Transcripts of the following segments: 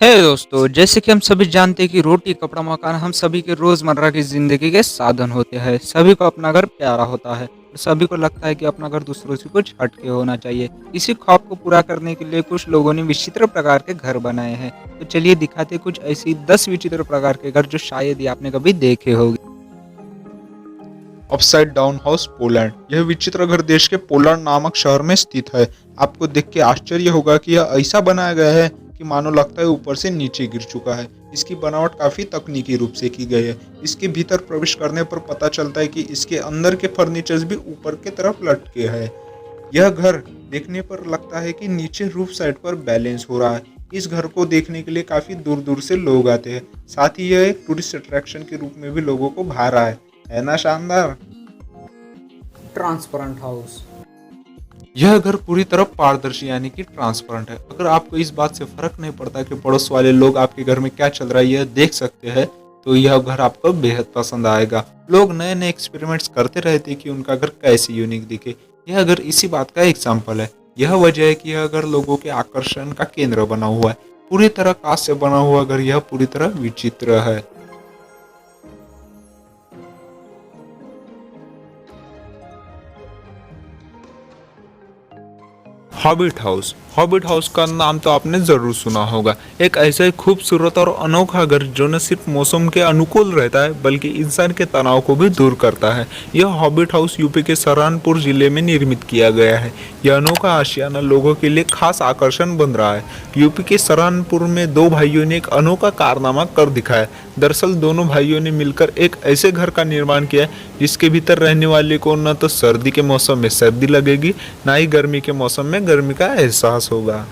है दोस्तों, जैसे कि हम सभी जानते हैं कि रोटी, कपड़ा, मकान हम सभी के रोज़मर्रा की ज़िंदगी के साधन होते हैं। सभी को अपना घर प्यारा होता है और सभी को लगता है कि अपना घर दूसरों से कुछ हट के होना चाहिए। इसी ख्वाब को पूरा करने के लिए कुछ लोगों ने विचित्र प्रकार के घर बनाए हैं। तो चलिए दिखाते हैं कुछ ऐसी 10 विचित्र प्रकार के घर जो शायद ही आपने कभी देखे होंगे। Upside down house Poland. यह विचित्र घर देश के पोलैंड नामक शहर में स्थित है। आपको देख के आश्चर्य होगा कि यह ऐसा बनाया गया है कि मानो लगता है ऊपर से नीचे गिर चुका है। इसकी बनावट काफी तकनीकी रूप से की गई है। इसके भीतर प्रवेश करने पर पता चलता है कि इसके अंदर के फर्नीचर्स भी ऊपर की तरफ लटके हैं। यह घर देखने पर लगता है कि नीचे रूफ साइड पर बैलेंस हो रहा है। इस घर को देखने के लिए काफी दूर दूर से लोग आते हैं। साथ ही यह एक टूरिस्ट अट्रैक्शन के रूप में भी लोगों को भा रहा है ना शानदार। Transparent house. यह घर पूरी तरह पारदर्शी यानी कि ट्रांसपेरेंट है। अगर आपको इस बात से फर्क नहीं पड़ता कि पड़ोस वाले लोग आपके घर में क्या चल रहा है यह देख सकते हैं, तो यह घर आपको बेहद पसंद आएगा। लोग नए नए एक्सपेरिमेंट्स करते रहते हैं कि उनका घर कैसे यूनिक दिखे। यह घर इसी बात का एग्जाम्पल है। यह वजह है कि यह घर लोगों के आकर्षण का केंद्र बना हुआ है। पूरी तरह कांच से बना हुआ घर यह पूरी तरह विचित्र है। Hobbit house. हॉबिट हाउस का नाम तो आपने जरूर सुना होगा। एक ऐसा ही खूबसूरत और अनोखा घर जो न सिर्फ मौसम के अनुकूल रहता है बल्कि इंसान के तनाव को भी दूर करता है। यह हॉबिट हाउस यूपी के सहारनपुर जिले में निर्मित किया गया है। यह अनोखा आशियाना लोगों के लिए खास आकर्षण बन रहा है। यूपी के सहारनपुर में दो भाइयों ने एक अनोखा कारनामा कर दिखाया। दरअसल दोनों भाइयों ने मिलकर एक ऐसे घर का निर्माण किया जिसके भीतर रहने वाले को न तो सर्दी के मौसम में सर्दी लगेगी, ना ही गर्मी के मौसम में गर्मी का एहसास होगा।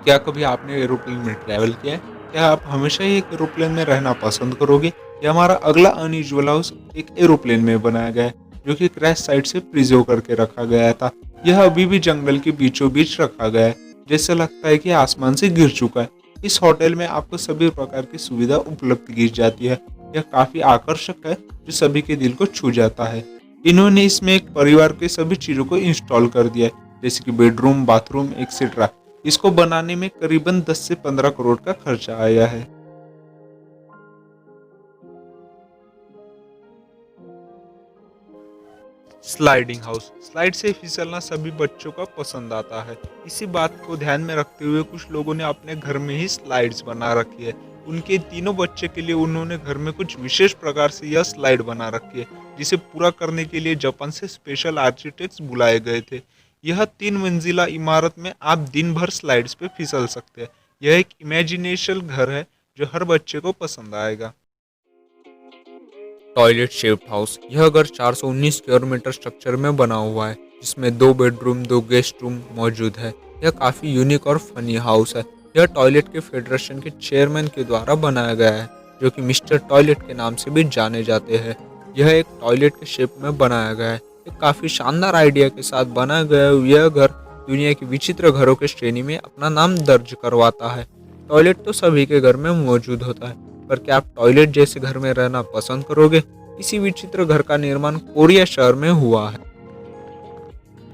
क्या कभी आपने एरोप्लेन में ट्रैवल किया है? क्या आप हमेशा ही एक एरोप्लेन में रहना पसंद करोगे? या हमारा अगला अनयूजुअल हाउस एक एरोप्लेन में बनाया गया है जो कि क्रैश साइट से प्रिजर्व करके रखा गया था। यह अभी भी जंगल के बीचों बीच रखा गया है, जैसे लगता है कि आसमान से गिर चुका है। इस होटल में आपको सभी प्रकार की सुविधा उपलब्ध की जाती है। यह काफी आकर्षक है जो सभी के दिल को छू जाता है। इन्होंने इसमें एक परिवार के सभी चीजों को इंस्टॉल कर दिया है, जैसे कि बेडरूम, बाथरूम एक्सेट्रा। इसको बनाने में करीबन 10 से 15 करोड़ का खर्चा आया है। Sliding house. स्लाइड से फिसलना सभी बच्चों का पसंद आता है। इसी बात को ध्यान में रखते हुए कुछ लोगों ने अपने घर में ही स्लाइड्स बना रखी है। उनके तीनों बच्चे के लिए उन्होंने घर में कुछ विशेष प्रकार से यह स्लाइड बना रखी है, जिसे पूरा करने के लिए जापान से स्पेशल आर्किटेक्ट्स बुलाए गए थे। यह 3 मंजिला इमारत में आप दिन भर स्लाइड्स पे फिसल सकते हैं। यह एक इमेजिनेशनल घर है जो हर बच्चे को पसंद आएगा। Toilet shaped house. यह घर 419 स्क्वायर मीटर स्ट्रक्चर में बना हुआ है, जिसमें 2 बेडरूम, 2 गेस्ट रूम मौजूद है। यह काफ़ी यूनिक और फनी हाउस है। यह टॉयलेट के फेडरेशन के चेयरमैन के द्वारा बनाया गया है, जो कि मिस्टर टॉयलेट के नाम से भी जाने जाते हैं। यह एक टॉयलेट के शेप में बनाया गया है। एक काफ़ी शानदार आइडिया के साथ बनाया गया यह घर दुनिया की विचित्र घरों के श्रेणी में अपना नाम दर्ज करवाता है। टॉयलेट तो सभी के घर में मौजूद होता है, पर क्या आप टॉयलेट जैसे घर में रहना पसंद करोगे? इसी विचित्र घर का निर्माण कोरिया शहर में हुआ है।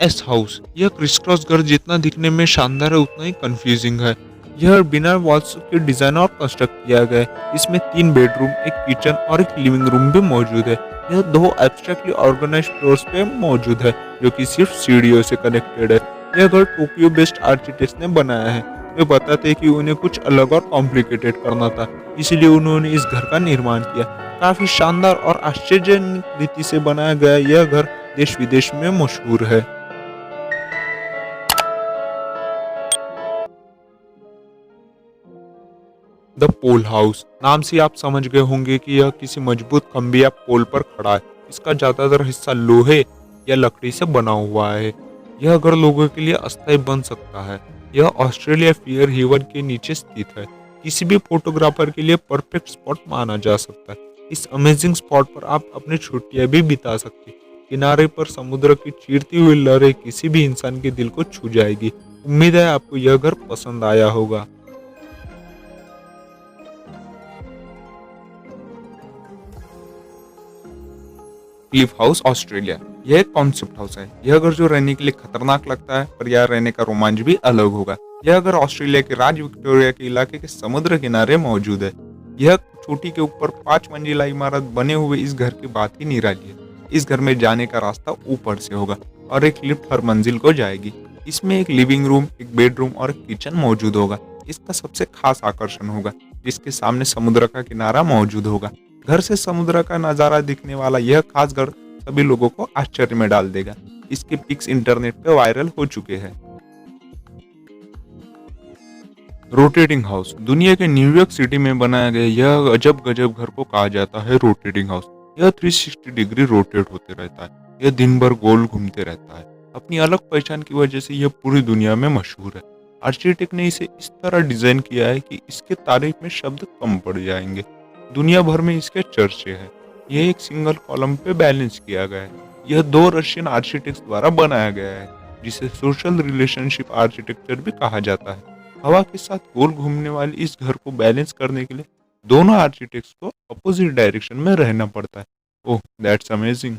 S house. यह क्रिस क्रॉस घर जितना दिखने में शानदार है उतना ही कंफ्यूजिंग है। यह बिना वॉल्स के डिजाइन और कंस्ट्रक्ट किया गया है। इसमें 3 बेडरूम, एक किचन और एक लिविंग रूम भी मौजूद है। यह 2 एब्स्ट्रैक्टली ऑर्गेनाइज्ड फ्लोर्स पे मौजूद है, जो कि सिर्फ सीढ़ियों से कनेक्टेड है। यह घर टोक्यो बेस्ड आर्किटेक्ट्स ने बनाया है। वे बताते हैं कि उन्हें कुछ अलग और कॉम्प्लिकेटेड करना था, इसलिए उन्होंने इस घर का निर्माण किया। काफी शानदार और आश्चर्यजनक रीति से बनाया गया यह घर देश विदेश में मशहूर है। The Pole House. नाम से आप समझ गए होंगे कि यह किसी मजबूत खंभे या पोल पर खड़ा है। इसका ज्यादातर हिस्सा लोहे या लकड़ी से बना हुआ है। यह घर लोगों के लिए अस्थायी बन सकता है। यह ऑस्ट्रेलिया फियर हेवन के नीचे स्थित है। किसी भी फोटोग्राफर के लिए परफेक्ट स्पॉट माना जा सकता है। इस अमेजिंग स्पॉट पर आप अपनी छुट्टियां भी बिता सकते हैं। किनारे पर समुद्र की चीरती हुई लहरें किसी भी इंसान के दिल को छू जाएगी। उम्मीद है आपको यह घर पसंद आया होगा। Cliff house Australia. यह एक कॉन्सेप्ट हाउस है। यह घर जो रहने के लिए खतरनाक लगता है, पर यहाँ रहने का रोमांच भी अलग होगा। यह घर ऑस्ट्रेलिया के राज्य विक्टोरिया के इलाके के समुद्र किनारे मौजूद है। यह चोटी के ऊपर 5 मंजिला इमारत बने हुए इस घर की बात ही निराली है। इस घर में जाने का रास्ता ऊपर से होगा और एक लिफ्ट हर मंजिल को जाएगी। इसमें एक लिविंग रूम, एक बेडरूम और एक किचन मौजूद होगा। इसका सबसे खास आकर्षण होगा जिसके सामने समुद्र का किनारा मौजूद होगा। घर से समुद्र का नजारा दिखने वाला यह खास घर सभी लोगों को आश्चर्य में डाल देगा। इसके पिक्स इंटरनेट पे वायरल हो चुके हैं। Rotating house. दुनिया के न्यूयॉर्क सिटी में बनाया गया यह अजब गजब घर को कहा जाता है रोटेटिंग हाउस। यह 360 डिग्री रोटेट होते रहता है। यह दिन भर गोल घूमते रहता है। अपनी अलग पहचान की वजह से यह पूरी दुनिया में मशहूर है। आर्किटेक्ट ने इसे इस तरह डिजाइन किया है कि इसके तारीफ में शब्द कम पड़ जाएंगे। दुनिया भर में इसके चर्चे हैं। यह एक सिंगल कॉलम पे बैलेंस किया गया है। यह 2 रशियन आर्किटेक्ट्स द्वारा बनाया गया है, जिसे सोशल रिलेशनशिप आर्किटेक्चर भी कहा जाता है। हवा के साथ गोल घूमने वाली इस घर को बैलेंस करने के लिए दोनों आर्किटेक्ट्स को अपोजिट डायरेक्शन में रहना पड़ता है। ओह, दैट्स अमेजिंग।